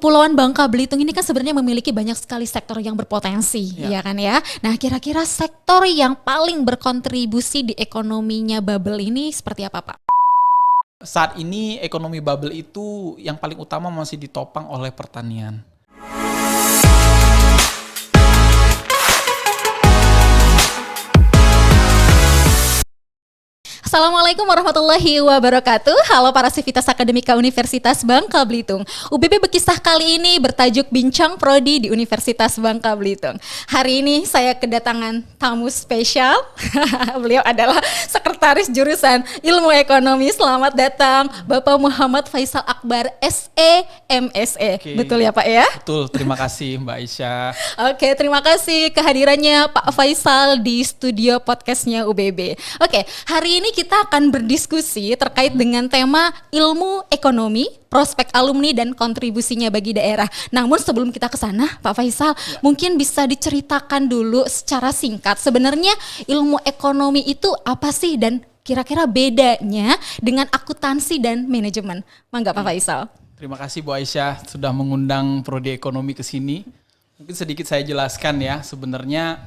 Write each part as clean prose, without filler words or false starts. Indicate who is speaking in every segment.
Speaker 1: Kepulauan Bangka Belitung ini kan sebenarnya memiliki banyak sekali sektor yang berpotensi, ya kan ya. Nah, kira-kira sektor yang paling berkontribusi di ekonominya bubble ini seperti apa, Pak?
Speaker 2: Saat ini ekonomi bubble itu yang paling utama masih ditopang oleh pertanian.
Speaker 1: Assalamualaikum warahmatullahi wabarakatuh. Halo para Sivitas Akademika Universitas Bangka Belitung. UBB Bekisah kali ini bertajuk Bincang Prodi di Universitas Bangka Belitung. Hari ini saya kedatangan tamu spesial. Beliau adalah Sekretaris Jurusan Ilmu Ekonomi. Selamat datang Bapak Muhammad Faisal Akbar SE MSE.
Speaker 2: Oke.
Speaker 1: Betul ya Pak ya?
Speaker 2: Betul, terima kasih Mbak Aisyah.
Speaker 1: Oke, terima kasih kehadirannya Pak Faisal di studio podcastnya UBB. Oke, hari ini kita akan berdiskusi terkait dengan tema ilmu ekonomi, prospek alumni dan kontribusinya bagi daerah. Namun sebelum kita ke sana, Pak Faisal, mungkin bisa diceritakan dulu secara singkat sebenarnya ilmu ekonomi itu apa sih dan kira-kira bedanya dengan akuntansi dan manajemen. Mangga Pak Faisal.
Speaker 2: Terima kasih Bu Aisyah sudah mengundang Prodi Ekonomi ke sini. Mungkin sedikit saya jelaskan ya, sebenarnya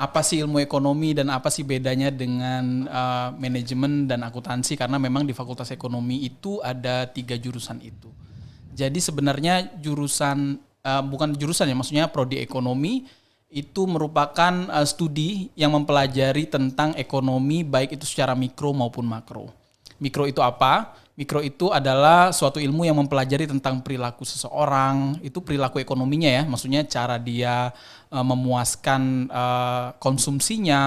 Speaker 2: apa sih ilmu ekonomi dan apa sih bedanya dengan manajemen dan akuntansi, karena memang di Fakultas Ekonomi itu ada 3 jurusan itu. Jadi sebenarnya jurusan, bukan jurusan ya, maksudnya Prodi Ekonomi itu merupakan studi yang mempelajari tentang ekonomi baik itu secara mikro maupun makro. Mikro itu apa? Mikro itu adalah suatu ilmu yang mempelajari tentang perilaku seseorang, itu perilaku ekonominya ya, maksudnya cara dia memuaskan konsumsinya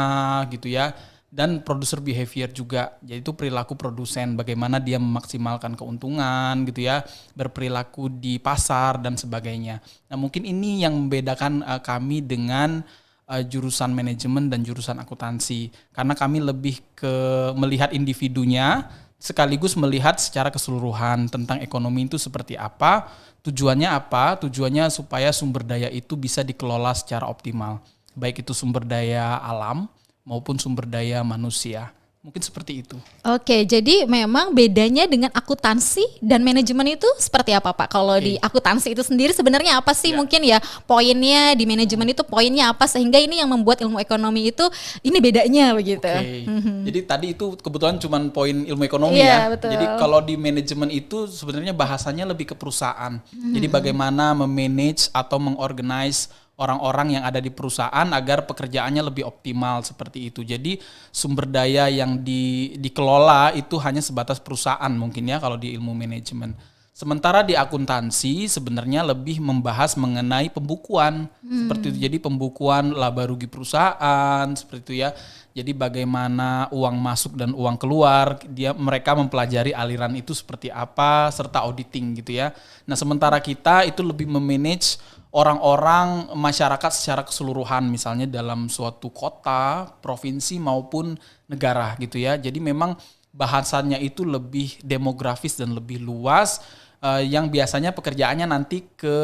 Speaker 2: gitu ya, dan producer behavior juga, yaitu perilaku produsen, bagaimana dia memaksimalkan keuntungan gitu ya, berperilaku di pasar dan sebagainya. Nah mungkin ini yang membedakan kami dengan jurusan manajemen dan jurusan akuntansi, karena kami lebih ke melihat individunya, sekaligus melihat secara keseluruhan tentang ekonomi itu seperti apa, tujuannya supaya sumber daya itu bisa dikelola secara optimal, baik itu sumber daya alam maupun sumber daya manusia. Mungkin seperti itu. Oke,
Speaker 1: jadi memang bedanya dengan akuntansi dan manajemen itu seperti apa Pak? Kalau di akuntansi itu sendiri sebenarnya apa sih mungkin ya poinnya, di manajemen itu poinnya apa sehingga ini yang membuat ilmu ekonomi itu ini bedanya begitu.
Speaker 2: Jadi tadi itu kebetulan cuma poin ilmu ekonomi ya.
Speaker 1: Betul.
Speaker 2: Jadi kalau di manajemen itu sebenarnya bahasanya lebih ke perusahaan. Jadi bagaimana memanage atau mengorganize orang-orang yang ada di perusahaan agar pekerjaannya lebih optimal seperti itu. Jadi sumber daya yang dikelola itu hanya sebatas perusahaan mungkin ya kalau di ilmu manajemen. Sementara di akuntansi sebenarnya lebih membahas mengenai pembukuan seperti itu. Jadi pembukuan laba rugi perusahaan seperti itu ya. Jadi bagaimana uang masuk dan uang keluar, mereka mempelajari aliran itu seperti apa serta auditing gitu ya. Nah, sementara kita itu lebih memanage orang-orang masyarakat secara keseluruhan, misalnya dalam suatu kota, provinsi maupun negara gitu ya. Jadi memang bahasannya itu lebih demografis dan lebih luas, yang biasanya pekerjaannya nanti ke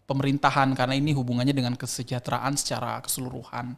Speaker 2: pemerintahan karena ini hubungannya dengan kesejahteraan secara keseluruhan.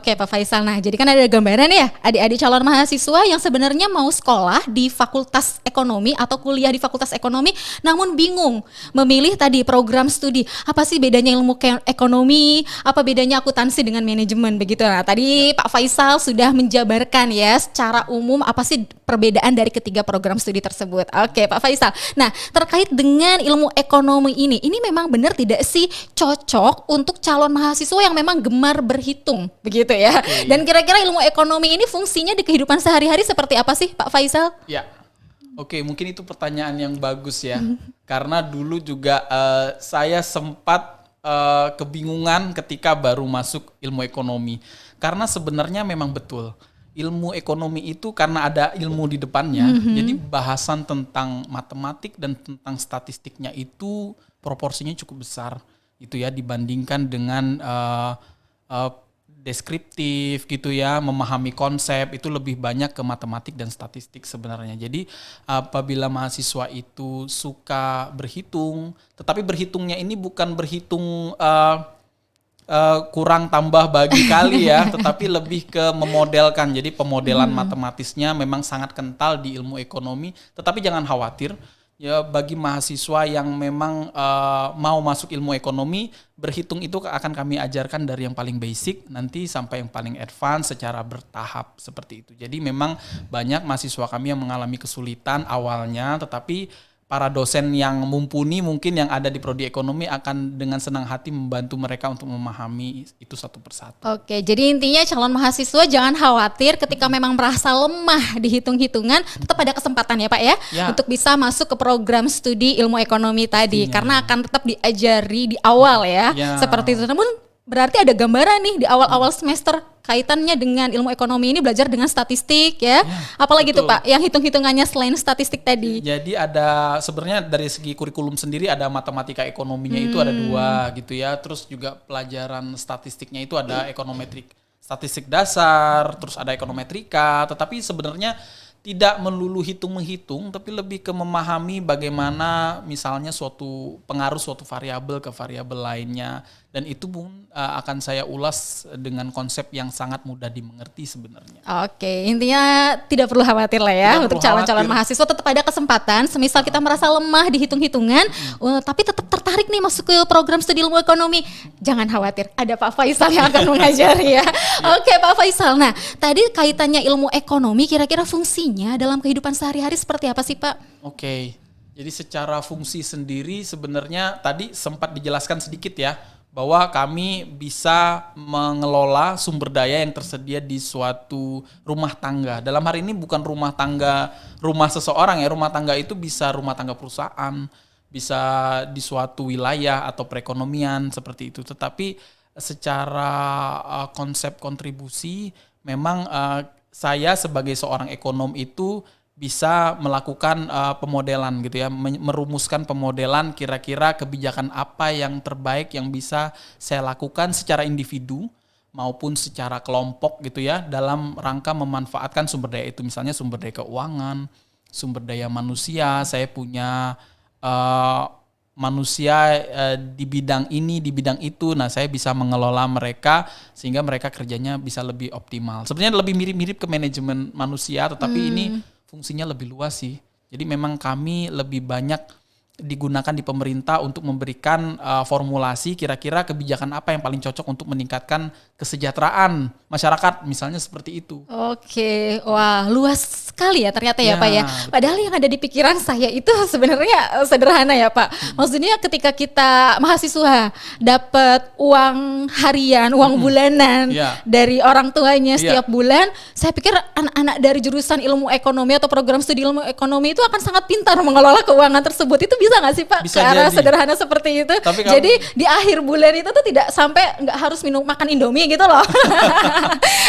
Speaker 1: Oke Pak Faisal, nah jadi kan ada gambaran ya adik-adik calon mahasiswa yang sebenarnya mau sekolah di Fakultas Ekonomi atau kuliah di Fakultas Ekonomi namun bingung memilih tadi program studi, apa sih bedanya ilmu ekonomi, apa bedanya akuntansi dengan manajemen begitu. Nah tadi Pak Faisal sudah menjabarkan ya secara umum apa sih perbedaan dari ketiga program studi tersebut. Oke Pak Faisal, nah terkait dengan ilmu ekonomi ini memang benar tidak sih cocok untuk calon mahasiswa yang memang gemar berhitung begitu ya. Dan kira-kira ilmu ekonomi ini fungsinya di kehidupan sehari-hari seperti apa sih Pak Faisal?
Speaker 2: Ya. Oke, mungkin itu pertanyaan yang bagus ya. Karena dulu juga saya sempat kebingungan ketika baru masuk ilmu ekonomi. Karena sebenarnya memang betul ilmu ekonomi itu karena ada ilmu di depannya. Jadi bahasan tentang matematik dan tentang statistiknya itu proporsinya cukup besar itu ya dibandingkan dengan deskriptif gitu ya, memahami konsep itu lebih banyak ke matematik dan statistik sebenarnya. Jadi apabila mahasiswa itu suka berhitung, tetapi berhitungnya ini bukan berhitung kurang tambah bagi kali ya, tetapi lebih ke memodelkan. Jadi pemodelan matematisnya memang sangat kental di ilmu ekonomi, tetapi jangan khawatir. ya bagi mahasiswa yang memang mau masuk ilmu ekonomi, berhitung itu akan kami ajarkan dari yang paling basic nanti sampai yang paling advance secara bertahap seperti itu. Jadi memang banyak mahasiswa kami yang mengalami kesulitan awalnya, tetapi para dosen yang mumpuni mungkin yang ada di prodi ekonomi akan dengan senang hati membantu mereka untuk memahami itu satu persatu.
Speaker 1: Oke, jadi intinya calon mahasiswa jangan khawatir ketika memang merasa lemah di hitung-hitungan, tetap ada kesempatan ya Pak ya, untuk bisa masuk ke program studi ilmu ekonomi tadi, karena akan tetap diajari di awal ya, seperti itu. Namun berarti ada gambaran nih di awal-awal semester kaitannya dengan ilmu ekonomi ini belajar dengan statistik ya. Apalagi tuh Pak yang hitung-hitungannya selain statistik tadi.
Speaker 2: Jadi ada sebenarnya dari segi kurikulum sendiri ada matematika ekonominya itu ada 2 gitu ya. Terus juga pelajaran statistiknya itu ada ekonometrik, statistik dasar, terus ada ekonometrika, tetapi sebenarnya tidak melulu hitung-menghitung, tapi lebih ke memahami bagaimana misalnya suatu pengaruh suatu variabel ke variabel lainnya, dan itu pun akan saya ulas dengan konsep yang sangat mudah dimengerti sebenarnya.
Speaker 1: Oke, intinya tidak perlu khawatir lah ya untuk calon-calon mahasiswa, tetap ada kesempatan. Semisal kita merasa lemah di hitung-hitungan, tapi tetap tertarik nih masuk ke program studi ilmu ekonomi, jangan khawatir, ada Pak Faisal yang akan mengajari ya. Oke Pak Faisal, nah tadi kaitannya ilmu ekonomi, kira-kira fungsinya dalam kehidupan sehari-hari seperti apa sih Pak?
Speaker 2: Oke, jadi secara fungsi sendiri sebenarnya tadi sempat dijelaskan sedikit ya, bahwa kami bisa mengelola sumber daya yang tersedia di suatu rumah tangga. Dalam hari ini bukan rumah tangga rumah seseorang ya, rumah tangga itu bisa rumah tangga perusahaan, bisa di suatu wilayah atau perekonomian seperti itu. Tetapi secara konsep kontribusi memang saya sebagai seorang ekonom itu bisa melakukan pemodelan gitu ya, merumuskan pemodelan kira-kira kebijakan apa yang terbaik yang bisa saya lakukan secara individu maupun secara kelompok gitu ya, dalam rangka memanfaatkan sumber daya itu, misalnya sumber daya keuangan, sumber daya manusia. Saya punya manusia di bidang ini, di bidang itu. Nah, saya bisa mengelola mereka sehingga mereka kerjanya bisa lebih optimal. Sebenarnya lebih mirip-mirip ke manajemen manusia, tetapi ini fungsinya lebih luas sih. Jadi memang kami lebih banyak digunakan di pemerintah untuk memberikan formulasi kira-kira kebijakan apa yang paling cocok untuk meningkatkan kesejahteraan masyarakat, misalnya seperti itu.
Speaker 1: Oke, wah luas sekali ya ternyata ya Pak ya. Padahal yang ada di pikiran saya itu sebenarnya sederhana ya Pak. Maksudnya ketika kita mahasiswa dapat uang harian, uang bulanan dari orang tuanya setiap bulan, saya pikir anak-anak dari jurusan ilmu ekonomi atau program studi ilmu ekonomi itu akan sangat pintar mengelola keuangan tersebut. Itu bisa nggak sih Pak
Speaker 2: bisa
Speaker 1: ke arah
Speaker 2: jadi
Speaker 1: sederhana seperti itu? Tapi jadi di akhir bulan itu tuh tidak sampai nggak harus makan Indomie gitu loh.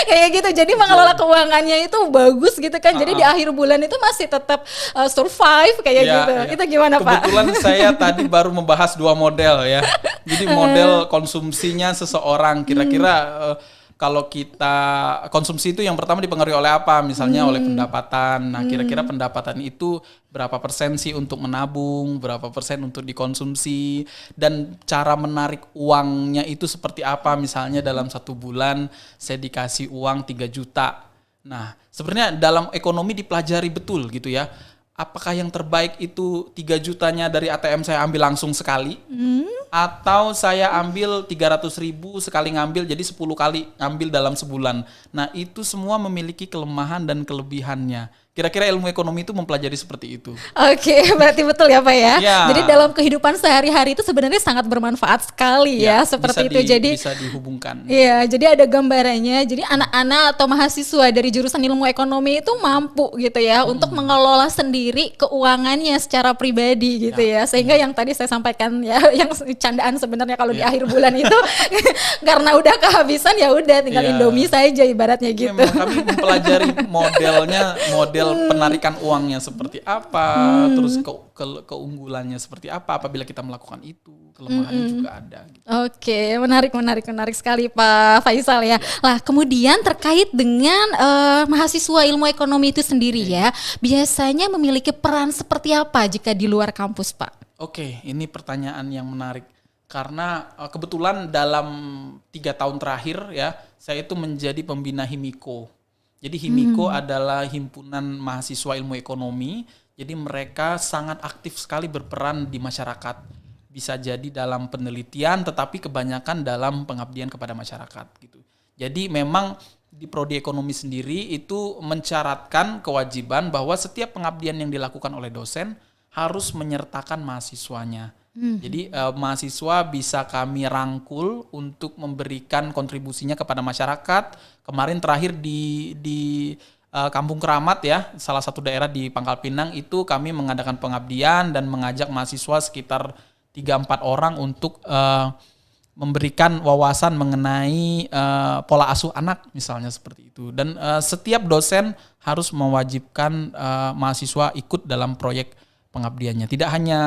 Speaker 1: Kayak gitu. Jadi mengelola keuangannya itu bagus gitu kan. Jadi di akhir bulan itu masih tetap survive kayak gitu. Itu gimana Pak?
Speaker 2: Kebetulan saya tadi baru membahas 2 model ya. Jadi model konsumsinya seseorang kira-kira kalau kita konsumsi itu yang pertama dipengaruhi oleh apa? Misalnya oleh pendapatan. Nah, kira-kira pendapatan itu berapa persen sih untuk menabung, berapa persen untuk dikonsumsi, dan cara menarik uangnya itu seperti apa? Misalnya dalam 1 bulan saya dikasih uang 3 juta. Nah, sebenarnya dalam ekonomi dipelajari betul gitu ya. Apakah yang terbaik itu 3 jutanya dari ATM saya ambil langsung sekali? Atau saya ambil 300.000 sekali ngambil, jadi 10 kali ngambil dalam sebulan. Nah, itu semua memiliki kelemahan dan kelebihannya. Kira-kira ilmu ekonomi itu mempelajari seperti itu.
Speaker 1: Oke, berarti betul ya Pak ya. Jadi dalam kehidupan sehari-hari itu sebenarnya sangat bermanfaat sekali ya seperti itu. Jadi
Speaker 2: bisa dihubungkan.
Speaker 1: Iya, jadi ada gambarannya. Jadi anak-anak atau mahasiswa dari jurusan ilmu ekonomi itu mampu gitu ya untuk mengelola sendiri keuangannya secara pribadi gitu ya. Sehingga yang tadi saya sampaikan ya, yang candaan sebenarnya kalau di akhir bulan itu karena udah kehabisan ya udah tinggal Indomie saja ibaratnya gitu.
Speaker 2: Memang kami mempelajari model penarikan uangnya seperti apa, terus keunggulannya seperti apa apabila kita melakukan itu, kelemahannya juga ada. Gitu.
Speaker 1: Oke, menarik sekali Pak Faisal ya. Lah kemudian terkait dengan mahasiswa ilmu ekonomi itu sendiri ya, biasanya memiliki peran seperti apa jika di luar kampus Pak?
Speaker 2: Oke, ini pertanyaan yang menarik. Karena kebetulan dalam 3 tahun terakhir ya, saya itu menjadi pembina Himiko. Jadi Himiko adalah himpunan mahasiswa ilmu ekonomi. Jadi mereka sangat aktif sekali berperan di masyarakat. Bisa jadi dalam penelitian, tetapi kebanyakan dalam pengabdian kepada masyarakat gitu. Jadi memang di prodi ekonomi sendiri itu mencaratkan kewajiban bahwa setiap pengabdian yang dilakukan oleh dosen harus menyertakan mahasiswanya. Jadi mahasiswa bisa kami rangkul untuk memberikan kontribusinya kepada masyarakat. Kemarin terakhir di Kampung Keramat ya, salah satu daerah di Pangkal Pinang itu kami mengadakan pengabdian dan mengajak mahasiswa sekitar 3-4 orang untuk memberikan wawasan mengenai pola asuh anak misalnya seperti itu. Dan setiap dosen harus mewajibkan mahasiswa ikut dalam proyek pengabdiannya. Tidak hanya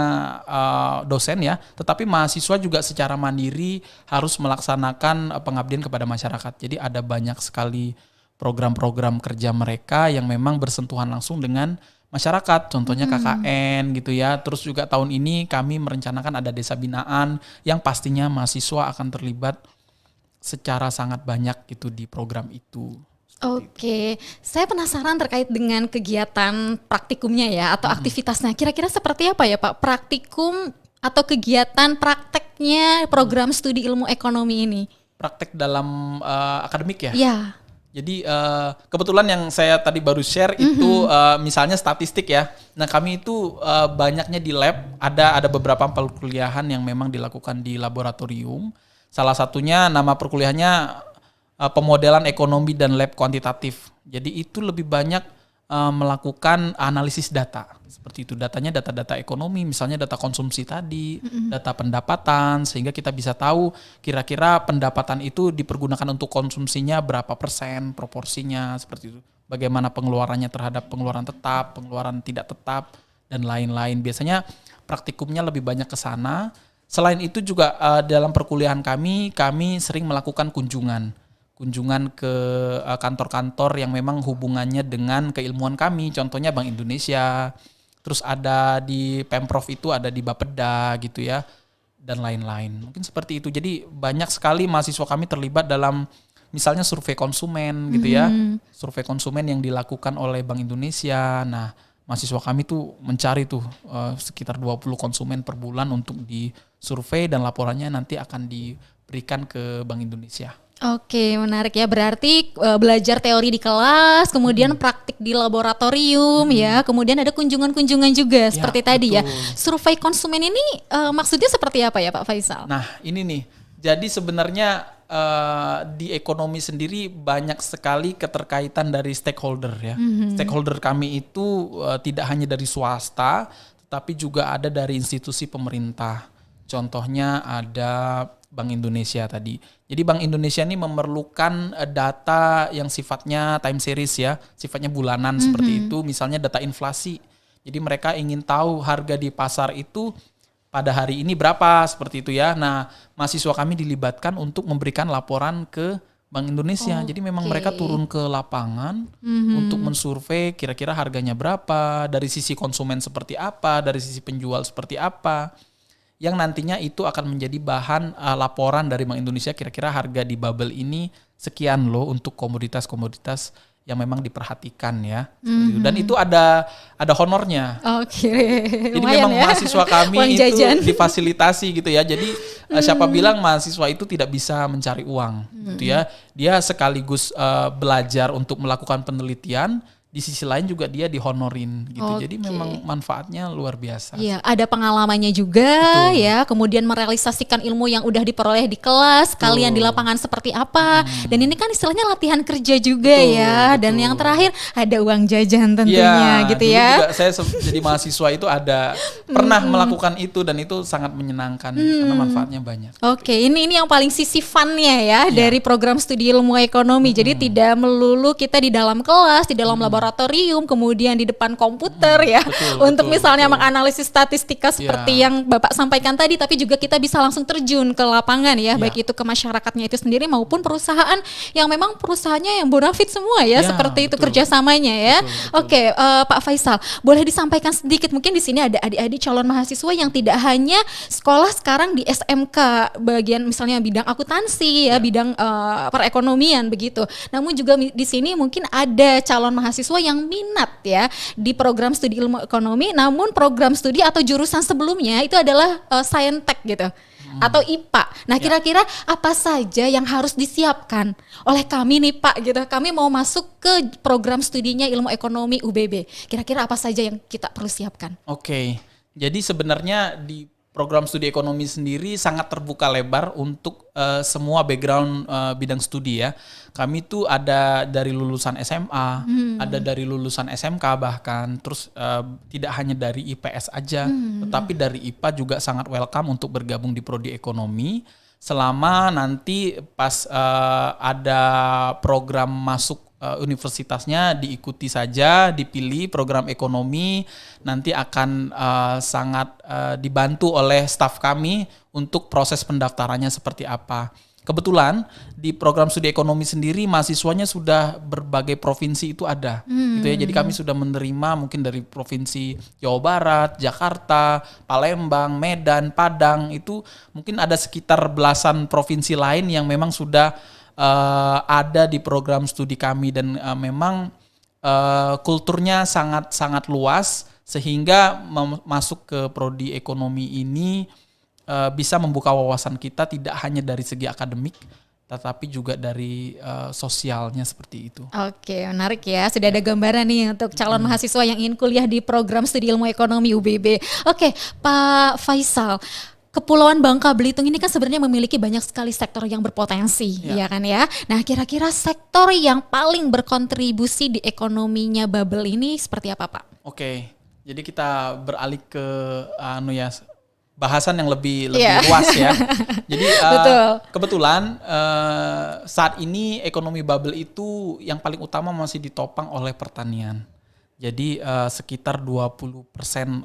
Speaker 2: dosen ya, tetapi mahasiswa juga secara mandiri harus melaksanakan pengabdian kepada masyarakat. Jadi ada banyak sekali program-program kerja mereka yang memang bersentuhan langsung dengan masyarakat, contohnya KKN gitu ya. Terus juga tahun ini kami merencanakan ada desa binaan yang pastinya mahasiswa akan terlibat secara sangat banyak gitu di program itu.
Speaker 1: Oke, saya penasaran terkait dengan kegiatan praktikumnya ya atau aktivitasnya. Kira-kira seperti apa ya Pak praktikum atau kegiatan prakteknya program studi ilmu ekonomi ini?
Speaker 2: Praktek dalam akademik ya?
Speaker 1: Ya.
Speaker 2: Jadi kebetulan yang saya tadi baru share itu misalnya statistik ya. Nah kami itu banyaknya di lab, ada beberapa perkuliahan yang memang dilakukan di laboratorium. Salah satunya nama perkuliahannya pemodelan ekonomi dan lab kuantitatif. Jadi itu lebih banyak melakukan analisis data. Seperti itu, datanya data-data ekonomi, misalnya data konsumsi tadi, data pendapatan, sehingga kita bisa tahu kira-kira pendapatan itu dipergunakan untuk konsumsinya berapa persen, proporsinya, seperti itu. Bagaimana pengeluarannya terhadap pengeluaran tetap, pengeluaran tidak tetap, dan lain-lain. Biasanya praktikumnya lebih banyak ke sana. Selain itu juga dalam perkuliahan kami sering melakukan kunjungan ke kantor-kantor yang memang hubungannya dengan keilmuan kami, contohnya Bank Indonesia, terus ada di Pemprov itu ada di Bapeda gitu ya, dan lain-lain. Mungkin seperti itu. Jadi banyak sekali mahasiswa kami terlibat dalam misalnya survei konsumen gitu ya, survei konsumen yang dilakukan oleh Bank Indonesia. Nah, mahasiswa kami tuh mencari tuh sekitar 20 konsumen per bulan untuk disurvei dan laporannya nanti akan diberikan ke Bank Indonesia.
Speaker 1: Oke, menarik ya. Berarti belajar teori di kelas, kemudian praktik di laboratorium ya, kemudian ada kunjungan-kunjungan juga seperti tadi ya. Survei konsumen ini maksudnya seperti apa ya Pak Faisal?
Speaker 2: Nah ini nih, jadi sebenarnya di ekonomi sendiri banyak sekali keterkaitan dari stakeholder ya. Stakeholder kami itu tidak hanya dari swasta, tetapi juga ada dari institusi pemerintah. Contohnya ada Bank Indonesia tadi. Jadi Bank Indonesia ini memerlukan data yang sifatnya time series ya, sifatnya bulanan seperti itu, misalnya data inflasi. Jadi mereka ingin tahu harga di pasar itu pada hari ini berapa, seperti itu ya. Nah, mahasiswa kami dilibatkan untuk memberikan laporan ke Bank Indonesia. Jadi memang mereka turun ke lapangan untuk mensurvei kira-kira harganya berapa, dari sisi konsumen seperti apa, dari sisi penjual seperti apa. Yang nantinya itu akan menjadi bahan laporan dari Bank Indonesia, kira-kira harga di bubble ini sekian loh untuk komoditas-komoditas yang memang diperhatikan ya. Dan itu ada honornya.
Speaker 1: Oke.
Speaker 2: Jadi memang mahasiswa kami itu difasilitasi gitu ya. Jadi siapa bilang mahasiswa itu tidak bisa mencari uang gitu ya. Dia sekaligus belajar untuk melakukan penelitian, di sisi lain juga dia dihonorin gitu. Jadi memang manfaatnya luar biasa.
Speaker 1: Iya, ada pengalamannya juga. Betul. Ya, kemudian merealisasikan ilmu yang udah diperoleh di kelas, kalian di lapangan seperti apa. Dan ini kan istilahnya latihan kerja juga ya. Dan yang terakhir ada uang jajan tentunya gitu ya.
Speaker 2: Juga saya jadi mahasiswa itu ada pernah melakukan itu dan itu sangat menyenangkan karena manfaatnya banyak.
Speaker 1: Oke, ini yang paling sisi fun-nya ya dari program studi ilmu ekonomi. Jadi tidak melulu kita di dalam kelas, di dalam laboratorium, kemudian di depan komputer ya, untuk misalnya menganalisis statistika seperti yang Bapak sampaikan tadi, tapi juga kita bisa langsung terjun ke lapangan ya, baik itu ke masyarakatnya itu sendiri maupun perusahaan yang memang perusahaannya yang bonafit semua ya, seperti itu kerjasamanya ya. Oke, Pak Faisal, boleh disampaikan sedikit, mungkin di sini ada adik-adik calon mahasiswa yang tidak hanya sekolah sekarang di SMK bagian misalnya bidang akuntansi ya, bidang perekonomian begitu, namun juga di sini mungkin ada calon mahasiswa mahasiswa yang minat ya di program studi ilmu ekonomi, namun program studi atau jurusan sebelumnya itu adalah Saintek gitu atau IPA. Nah, kira-kira apa saja yang harus disiapkan oleh kami nih Pak gitu. Kami mau masuk ke program studinya ilmu ekonomi UBB. Kira-kira apa saja yang kita perlu siapkan?
Speaker 2: Oke. Jadi sebenarnya di program studi ekonomi sendiri sangat terbuka lebar untuk semua background bidang studi ya. Kami tuh ada dari lulusan SMA, ada dari lulusan SMK bahkan, terus tidak hanya dari IPS aja, tetapi dari IPA juga sangat welcome untuk bergabung di prodi ekonomi. Selama nanti pas ada program masuk universitasnya diikuti saja, dipilih program ekonomi, nanti akan sangat dibantu oleh staf kami untuk proses pendaftarannya seperti apa. Kebetulan di program studi ekonomi sendiri mahasiswanya sudah berbagai provinsi itu ada, gitu ya. Jadi kami sudah menerima mungkin dari provinsi Jawa Barat, Jakarta, Palembang, Medan, Padang, itu mungkin ada sekitar belasan provinsi lain yang memang sudah ada di program studi kami dan memang kulturnya sangat luas sehingga masuk ke prodi ekonomi ini bisa membuka wawasan kita tidak hanya dari segi akademik tetapi juga dari sosialnya seperti itu.
Speaker 1: Oke, menarik ya. Sudah ada gambaran nih untuk calon mahasiswa yang ingin kuliah di program studi ilmu ekonomi UBB. Oke, Pak Faisal. Kepulauan Bangka Belitung ini kan sebenarnya memiliki banyak sekali sektor yang berpotensi, ya kan ya. Nah, kira-kira sektor yang paling berkontribusi di ekonominya Babel ini seperti apa, Pak?
Speaker 2: Oke, jadi kita beralih ke bahasan yang lebih luas ya. Jadi kebetulan saat ini ekonomi Babel itu yang paling utama masih ditopang oleh pertanian. Jadi sekitar 20%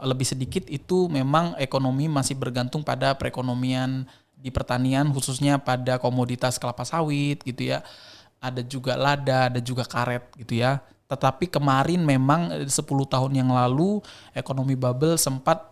Speaker 2: lebih sedikit itu memang ekonomi masih bergantung pada perekonomian di pertanian, khususnya pada komoditas kelapa sawit gitu ya. Ada juga lada, ada juga karet gitu ya. Tetapi kemarin memang 10 tahun yang lalu ekonomi Babel sempat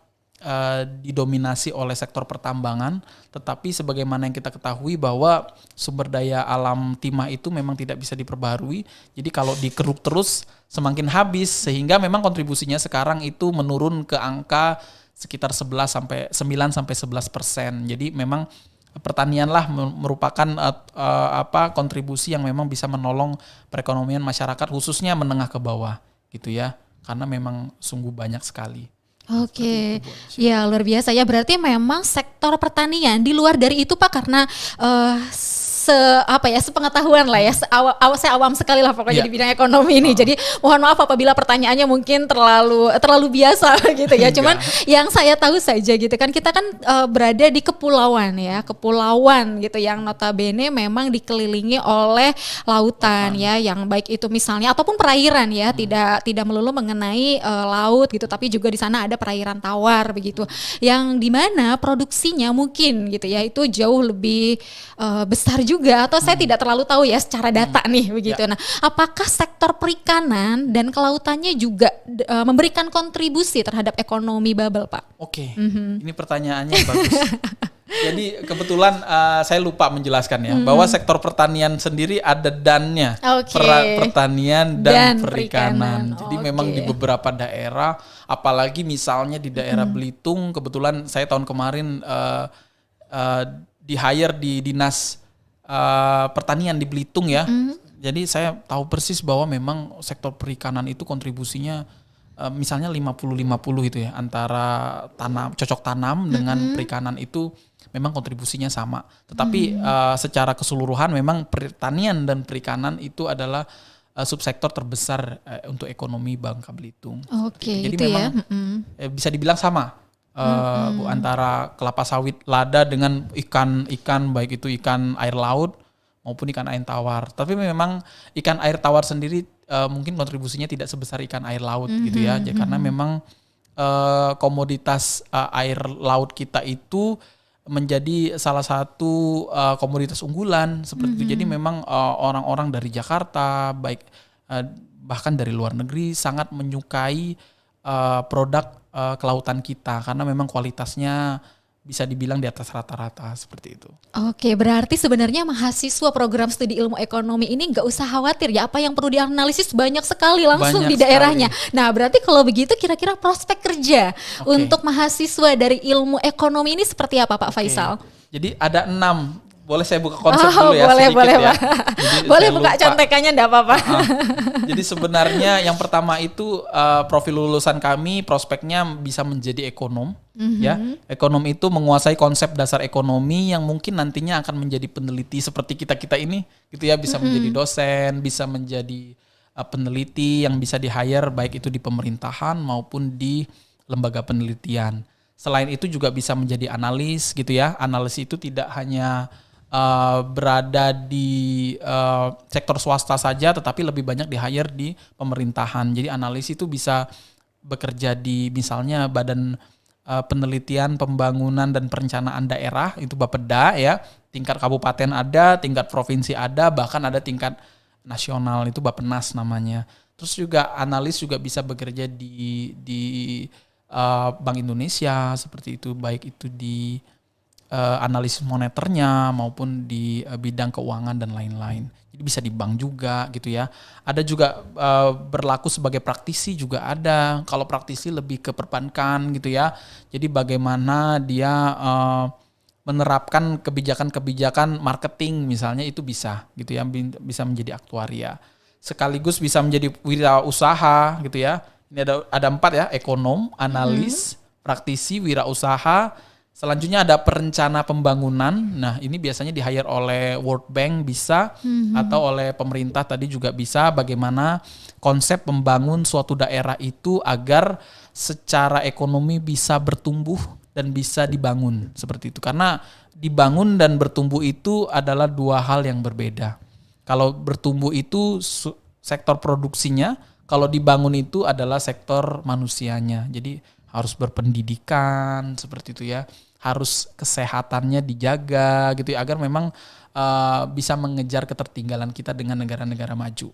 Speaker 2: didominasi oleh sektor pertambangan, tetapi sebagaimana yang kita ketahui bahwa sumber daya alam timah itu memang tidak bisa diperbaharui. Jadi kalau dikeruk terus semakin habis, sehingga memang kontribusinya sekarang itu menurun ke angka sekitar 9 sampai 11%. Jadi memang pertanianlah merupakan kontribusi yang memang bisa menolong perekonomian masyarakat khususnya menengah ke bawah gitu ya. Karena memang sungguh banyak sekali.
Speaker 1: Oke, ya luar biasa ya. Berarti memang sektor pertanian di luar dari itu Pak, karena sepengetahuan lah ya, saya awam sekali lah pokoknya di bidang ekonomi ini. Jadi mohon maaf apabila pertanyaannya mungkin terlalu biasa gitu ya. Cuman yang saya tahu saja gitu kan, kita kan berada di kepulauan gitu yang notabene memang dikelilingi oleh lautan ya, yang baik itu misalnya ataupun perairan ya, tidak melulu mengenai laut gitu, tapi juga di sana ada perairan tawar begitu, yang dimana produksinya mungkin gitu ya itu jauh lebih besar juga, atau saya tidak terlalu tahu ya secara data nih begitu. Nah, apakah sektor perikanan dan kelautannya juga memberikan kontribusi terhadap ekonomi Babel, Pak?
Speaker 2: Oke, ini pertanyaannya bagus. Jadi kebetulan saya lupa menjelaskan ya bahwa sektor pertanian sendiri ada dannya, pertanian dan perikanan. Jadi memang di beberapa daerah, apalagi misalnya di daerah Belitung, kebetulan saya tahun kemarin di hire di dinas pertanian di Belitung ya. Jadi saya tahu persis bahwa memang sektor perikanan itu kontribusinya misalnya 50-50 itu ya, antara cocok tanam dengan perikanan itu memang kontribusinya sama. Tetapi secara keseluruhan memang pertanian dan perikanan itu adalah subsektor terbesar untuk ekonomi Bangka Belitung. Jadi itu memang bisa dibilang sama. Bu, antara kelapa sawit, lada dengan ikan baik itu ikan air laut maupun ikan air tawar. Tapi memang ikan air tawar sendiri mungkin kontribusinya tidak sebesar ikan air laut gitu ya. Karena memang komoditas air laut kita itu menjadi salah satu komoditas unggulan seperti itu. Jadi memang orang-orang dari Jakarta bahkan dari luar negeri sangat menyukai produk kelautan kita karena memang kualitasnya bisa dibilang di atas rata-rata seperti itu.
Speaker 1: Oke, berarti sebenarnya mahasiswa program studi ilmu ekonomi ini nggak usah khawatir ya, apa yang perlu dianalisis banyak sekali langsung
Speaker 2: Banyak
Speaker 1: di daerahnya.
Speaker 2: sekali.
Speaker 1: Nah, berarti kalau begitu kira-kira prospek kerja
Speaker 2: Oke.
Speaker 1: untuk mahasiswa dari ilmu ekonomi ini seperti apa Pak Faisal?
Speaker 2: Jadi ada 6. Boleh saya buka konsep
Speaker 1: Oh,
Speaker 2: dulu ya
Speaker 1: boleh,
Speaker 2: sedikit
Speaker 1: boleh,
Speaker 2: ya.
Speaker 1: Pak.
Speaker 2: Jadi
Speaker 1: Boleh
Speaker 2: saya
Speaker 1: buka
Speaker 2: lupa.
Speaker 1: contekannya enggak apa-apa.
Speaker 2: Jadi sebenarnya yang pertama itu profil lulusan kami prospeknya bisa menjadi ekonom. Ya, ekonom itu menguasai konsep dasar ekonomi yang mungkin nantinya akan menjadi peneliti seperti kita ini, gitu ya, bisa menjadi dosen, bisa menjadi peneliti yang bisa di-hire baik itu di pemerintahan maupun di lembaga penelitian. Selain itu juga bisa menjadi analis, gitu ya. Analis itu tidak hanya berada di sektor swasta saja, tetapi lebih banyak di-hire di pemerintahan. Jadi analis itu bisa bekerja di misalnya Badan Penelitian Pembangunan dan Perencanaan Daerah, itu Bapeda ya, tingkat kabupaten ada, tingkat provinsi ada, bahkan ada tingkat nasional, itu Bappenas namanya. Terus juga analis juga bisa bekerja di Bank Indonesia seperti itu, baik itu di analisis moneternya maupun di bidang keuangan dan lain-lain. Jadi bisa di bank juga gitu ya. Ada juga berlaku sebagai praktisi juga ada. Kalau praktisi lebih ke perbankan gitu ya. Jadi bagaimana dia menerapkan kebijakan-kebijakan marketing misalnya, itu bisa gitu ya, bisa menjadi aktuaria. Sekaligus bisa menjadi wirausaha gitu ya. Ini ada 4 ya, ekonom, analis, praktisi, wirausaha. Selanjutnya ada perencana pembangunan. Nah, ini biasanya di-hire oleh World Bank bisa, atau oleh pemerintah tadi juga bisa, bagaimana konsep membangun suatu daerah itu agar secara ekonomi bisa bertumbuh dan bisa dibangun seperti itu. Karena dibangun dan bertumbuh itu adalah 2 hal yang berbeda. Kalau bertumbuh itu sektor produksinya, kalau dibangun itu adalah sektor manusianya. Jadi harus berpendidikan seperti itu ya. Harus kesehatannya dijaga gitu ya, agar memang bisa mengejar ketertinggalan kita dengan negara-negara maju.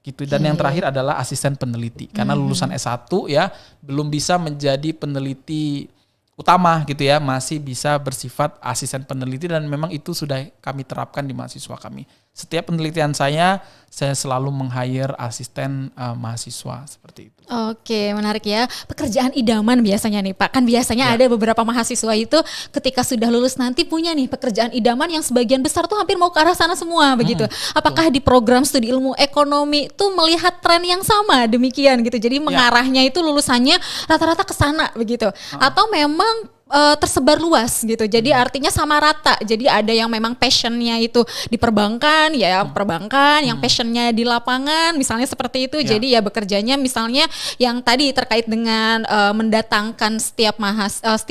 Speaker 2: Gitu. Dan yang terakhir adalah asisten peneliti. Karena lulusan S1 ya belum bisa menjadi peneliti utama gitu ya, masih bisa bersifat asisten peneliti, dan memang itu sudah kami terapkan di mahasiswa kami. Setiap penelitian saya selalu meng-hire asisten mahasiswa seperti itu.
Speaker 1: Oke, menarik ya. Pekerjaan idaman biasanya nih Pak. Kan biasanya ada beberapa mahasiswa itu ketika sudah lulus nanti punya nih pekerjaan idaman yang sebagian besar tuh hampir mau ke arah sana semua begitu. Apakah di program studi ilmu ekonomi tuh melihat tren yang sama demikian gitu. Jadi mengarahnya itu lulusannya rata-rata ke sana begitu. Atau memang tersebar luas gitu. Jadi artinya sama rata. Jadi ada yang memang passionnya itu di perbankan, ya perbankan, yang passionnya di lapangan, misalnya seperti itu. Jadi ya bekerjanya misalnya yang tadi terkait dengan mendatangkan setiap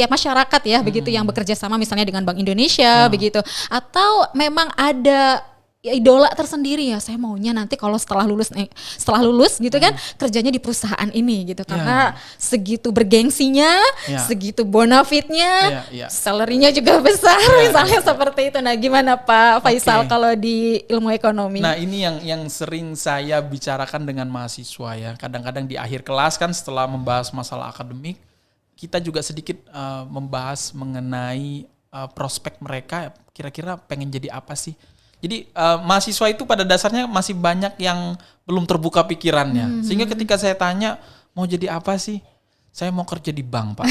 Speaker 1: masyarakat ya, begitu, yang bekerja sama misalnya dengan Bank Indonesia begitu. Atau memang ada idola tersendiri ya, saya maunya nanti kalau setelah lulus gitu kan kerjanya di perusahaan ini gitu, karena segitu bergengsinya, segitu bonafitnya, salary-nya juga besar misalnya seperti itu. Nah, gimana Pak Faisal kalau di ilmu ekonomi?
Speaker 2: Nah, ini yang sering saya bicarakan dengan mahasiswa ya. Kadang-kadang di akhir kelas kan setelah membahas masalah akademik, kita juga sedikit membahas mengenai prospek mereka, kira-kira pengen jadi apa sih. Jadi mahasiswa itu pada dasarnya masih banyak yang belum terbuka pikirannya. Sehingga ketika saya tanya, mau jadi apa sih? Saya mau kerja di bank, Pak.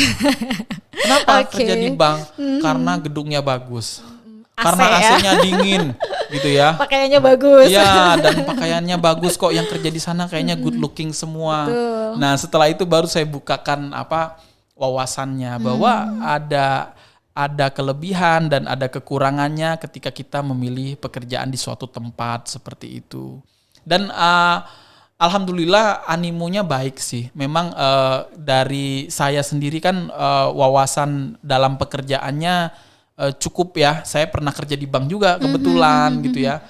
Speaker 2: Kenapa kerja di bank? Karena gedungnya bagus. Karena AC-nya dingin gitu ya.
Speaker 1: Pakaiannya bagus.
Speaker 2: Iya, dan pakaiannya bagus kok, yang kerja di sana kayaknya good looking semua.
Speaker 1: Betul.
Speaker 2: Nah, setelah itu baru saya bukakan wawasannya bahwa ada kelebihan dan ada kekurangannya ketika kita memilih pekerjaan di suatu tempat seperti itu. Dan alhamdulillah animonya baik sih. Memang dari saya sendiri kan wawasan dalam pekerjaannya cukup ya. Saya pernah kerja di bank juga kebetulan gitu ya.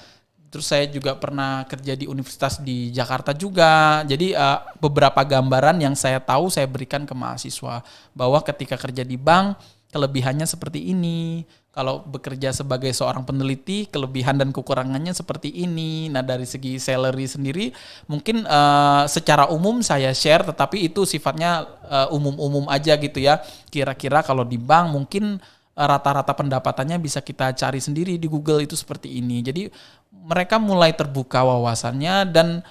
Speaker 2: Terus saya juga pernah kerja di universitas di Jakarta juga. Jadi beberapa gambaran yang saya tahu saya berikan ke mahasiswa bahwa ketika kerja di bank kelebihannya seperti ini, kalau bekerja sebagai seorang peneliti, kelebihan dan kekurangannya seperti ini. Nah, dari segi salary sendiri mungkin secara umum saya share, tetapi itu sifatnya umum-umum aja gitu ya. Kira-kira kalau di bank mungkin rata-rata pendapatannya bisa kita cari sendiri di Google itu seperti ini. Jadi mereka mulai terbuka wawasannya dan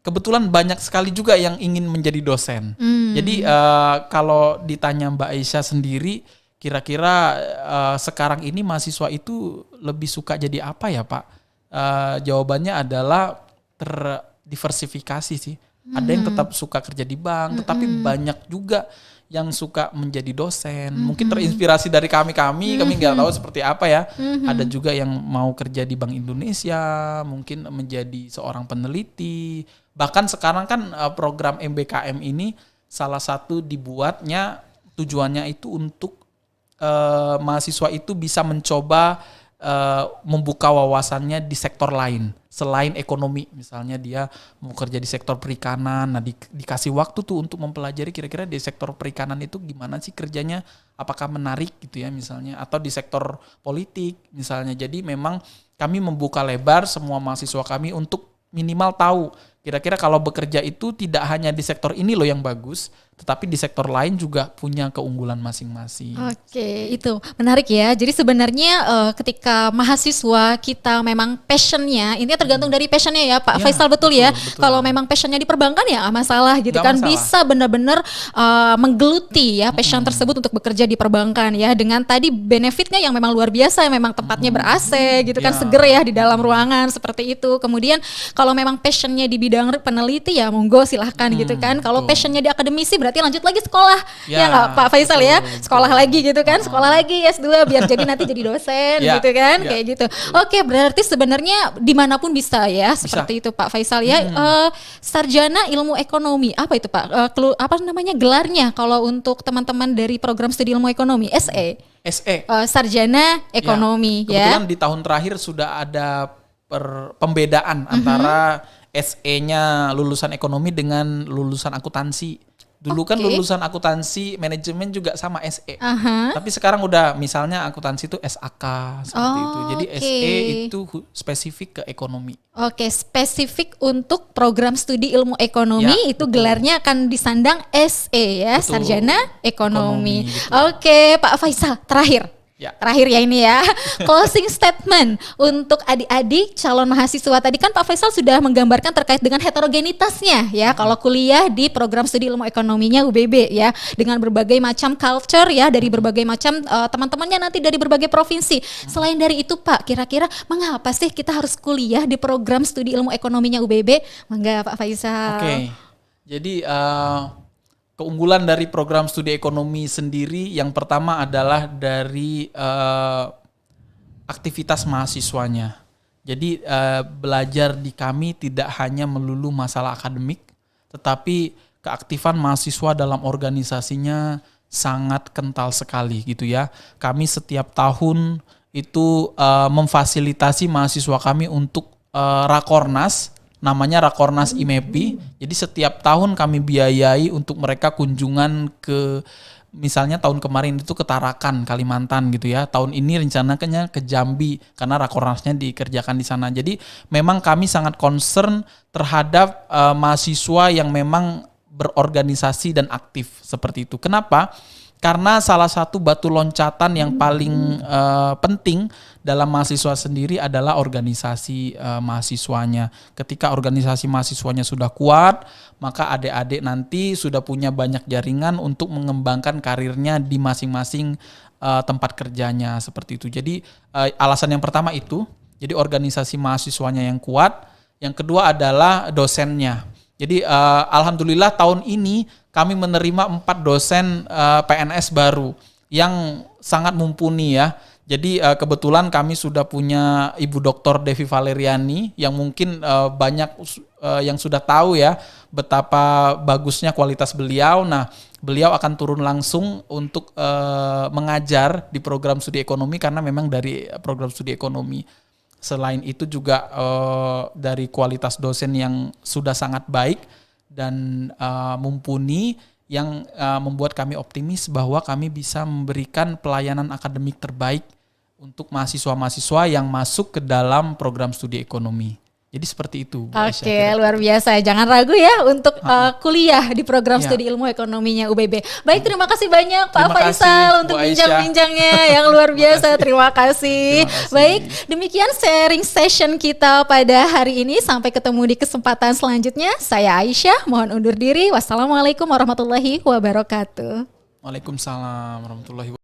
Speaker 2: kebetulan banyak sekali juga yang ingin menjadi dosen. Jadi kalau ditanya Mbak Aisyah sendiri, kira-kira sekarang ini mahasiswa itu lebih suka jadi apa ya Pak? Jawabannya adalah terdiversifikasi sih. Ada yang tetap suka kerja di bank, tetapi banyak juga yang suka menjadi dosen. Mungkin terinspirasi dari kami nggak tahu seperti apa ya. Ada juga yang mau kerja di Bank Indonesia, mungkin menjadi seorang peneliti. Bahkan sekarang kan program MBKM ini salah satu dibuatnya tujuannya itu untuk mahasiswa itu bisa mencoba membuka wawasannya di sektor lain selain ekonomi. Misalnya dia mau kerja di sektor perikanan, nah dikasih waktu tuh untuk mempelajari kira-kira di sektor perikanan itu gimana sih kerjanya, apakah menarik gitu ya misalnya, atau di sektor politik misalnya. Jadi memang kami membuka lebar semua mahasiswa kami untuk minimal tahu kira-kira kalau bekerja itu tidak hanya di sektor ini loh yang bagus, tetapi di sektor lain juga punya keunggulan masing-masing.
Speaker 1: Oke, itu menarik ya. Jadi sebenarnya ketika mahasiswa kita memang passionnya, ini tergantung dari passionnya ya Pak Faisal, betul ya. Kalau memang passionnya di perbankan ya nggak masalah gitu, kan masalah. Bisa benar-benar menggeluti ya passion tersebut untuk bekerja di perbankan ya, dengan tadi benefitnya yang memang luar biasa, yang memang tempatnya ber-AC gitu kan, seger ya di dalam ruangan seperti itu. Kemudian kalau memang passionnya di bidang peneliti ya monggo silahkan gitu kan. Kalau passionnya di akademisi berarti lanjut lagi sekolah ya nggak Pak Faisal ya, sekolah lagi gitu kan, sekolah lagi S2 biar jadi nanti jadi dosen gitu kan, kayak gitu. Oke, berarti sebenarnya dimanapun bisa ya, seperti itu Pak Faisal ya. Sarjana ilmu ekonomi, apa itu Pak? Apa namanya gelarnya kalau untuk teman-teman dari program studi ilmu ekonomi? SE. Sarjana ekonomi ya.
Speaker 2: Kebetulan di tahun terakhir sudah ada pembedaan antara SE-nya lulusan ekonomi dengan lulusan akuntansi. Dulu kan lulusan akuntansi manajemen juga sama SE. Tapi sekarang udah misalnya akuntansi itu SAK seperti itu. Jadi SE itu spesifik ke ekonomi.
Speaker 1: Oke, spesifik untuk program studi ilmu ekonomi ya, itu gelarnya akan disandang SE ya, sarjana ekonomi. Oke, Pak Faisal, terakhir ya ini ya, closing statement untuk adik-adik calon mahasiswa. Tadi kan Pak Faisal sudah menggambarkan terkait dengan heterogenitasnya ya, kalau kuliah di program studi ilmu ekonominya UBB ya, dengan berbagai macam culture ya, dari berbagai macam teman-temannya nanti dari berbagai provinsi. Selain dari itu Pak, kira-kira mengapa sih kita harus kuliah di program studi ilmu ekonominya UBB? Mangga Pak Faisal.
Speaker 2: Oke, jadi keunggulan dari program studi ekonomi sendiri yang pertama adalah dari aktivitas mahasiswanya. Jadi belajar di kami tidak hanya melulu masalah akademik, tetapi keaktifan mahasiswa dalam organisasinya sangat kental sekali gitu ya. Kami setiap tahun itu memfasilitasi mahasiswa kami untuk Rakornas, namanya Rakornas IMEPI. Jadi setiap tahun kami biayai untuk mereka kunjungan ke, misalnya tahun kemarin itu ke Tarakan, Kalimantan gitu ya. Tahun ini rencananya ke Jambi karena Rakornasnya dikerjakan di sana. Jadi memang kami sangat concern terhadap mahasiswa yang memang berorganisasi dan aktif seperti itu. Kenapa? Karena salah satu batu loncatan yang paling penting dalam mahasiswa sendiri adalah organisasi mahasiswanya. Ketika organisasi mahasiswanya sudah kuat, maka adik-adik nanti sudah punya banyak jaringan untuk mengembangkan karirnya di masing-masing tempat kerjanya seperti itu. Jadi alasan yang pertama itu, jadi organisasi mahasiswanya yang kuat. Yang kedua adalah dosennya. Jadi alhamdulillah tahun ini kami menerima 4 dosen PNS baru yang sangat mumpuni ya. Jadi kebetulan kami sudah punya Ibu Dr. Devi Valeriani yang mungkin banyak yang sudah tahu ya betapa bagusnya kualitas beliau. Nah, beliau akan turun langsung untuk mengajar di program studi ekonomi karena memang dari program studi ekonomi. Selain itu juga dari kualitas dosen yang sudah sangat baik dan mumpuni, yang membuat kami optimis bahwa kami bisa memberikan pelayanan akademik terbaik untuk mahasiswa-mahasiswa yang masuk ke dalam program studi ekonomi. Jadi seperti itu.
Speaker 1: Oke, luar biasa. Jangan ragu ya untuk kuliah di program studi ilmu ekonominya UBB. Baik, terima kasih banyak Pak Faisal untuk bincang-bincangnya yang luar biasa. Terima kasih. Baik, demikian sharing session kita pada hari ini. Sampai ketemu di kesempatan selanjutnya. Saya Aisyah, mohon undur diri. Wassalamualaikum warahmatullahi wabarakatuh.
Speaker 2: Waalaikumsalam warahmatullahi wabarakatuh.